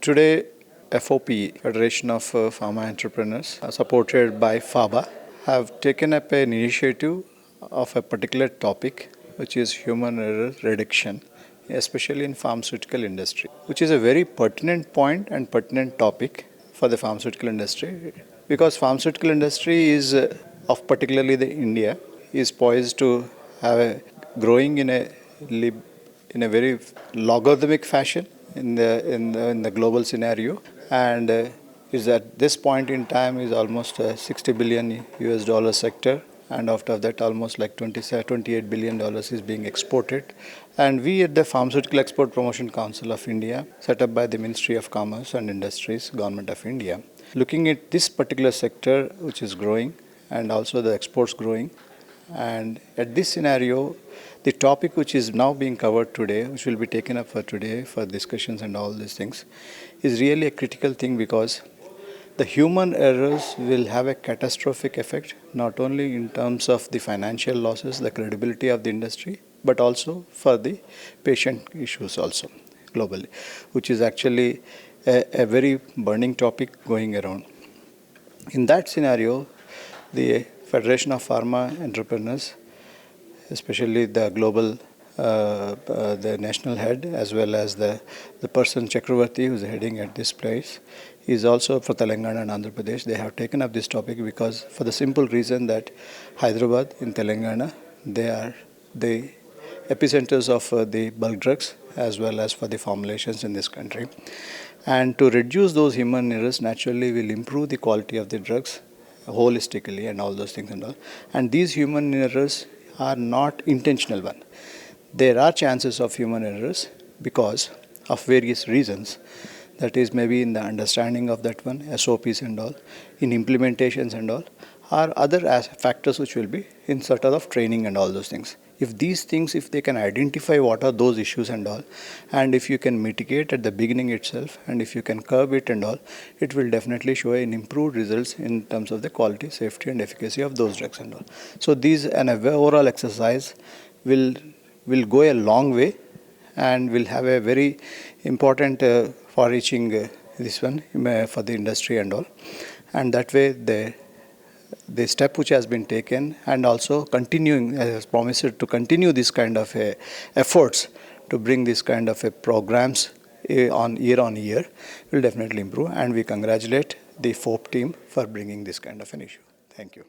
Today, FOPE, Federation of Pharma Entrepreneurs, supported by FABA, have taken up an initiative of a particular topic, which is human error reduction, especially in pharmaceutical industry, which is a very pertinent point and pertinent topic for the pharmaceutical industry, because pharmaceutical industry is of particularly the India is poised to have a growing in a very logarithmic fashion in the global scenario, and is at this point in time is almost a 60 billion US dollar sector, and after that almost like 28 billion dollars is being exported. And we at the Pharmaceutical Export Promotion Council of India, set up by the Ministry of Commerce and Industries, Government of India, looking at this particular sector which is growing and also the exports growing. And at this scenario, the topic which is now being covered today, which will be taken up for today for discussions and all these things, is really a critical thing, because the human errors will have a catastrophic effect, not only in terms of the financial losses, the credibility of the industry, but also for the patient issues also globally, which is actually a very burning topic going around. In that scenario, the Federation of Pharma Entrepreneurs, especially the global, the national head, as well as the person Chakravarti, who is heading at this place, is also for Telangana and Andhra Pradesh. They have taken up this topic because, for the simple reason that Hyderabad in Telangana, they are the epicenters of the bulk drugs as well as for the formulations in this country. And to reduce those human errors naturally will improve the quality of the drugs holistically and all those things and all. And these human errors are not intentional one. There are chances of human errors because of various reasons. That is maybe in the understanding of that one, SOPs and all, in implementations and all, or other factors which will be in sort of training and all those things. If these things, if they can identify what are those issues and all, and if you can mitigate at the beginning itself, and if you can curb it and all, it will definitely show an improved results in terms of the quality, safety and efficacy of those drugs and all. So these, an overall exercise will go a long way and will have a very important far-reaching this one for the industry and all. And that way the step which has been taken, and also continuing, as promised, to continue this kind of efforts to bring this kind of programs on year, will definitely improve. And we congratulate the FOPE team for bringing this kind of an issue. Thank you.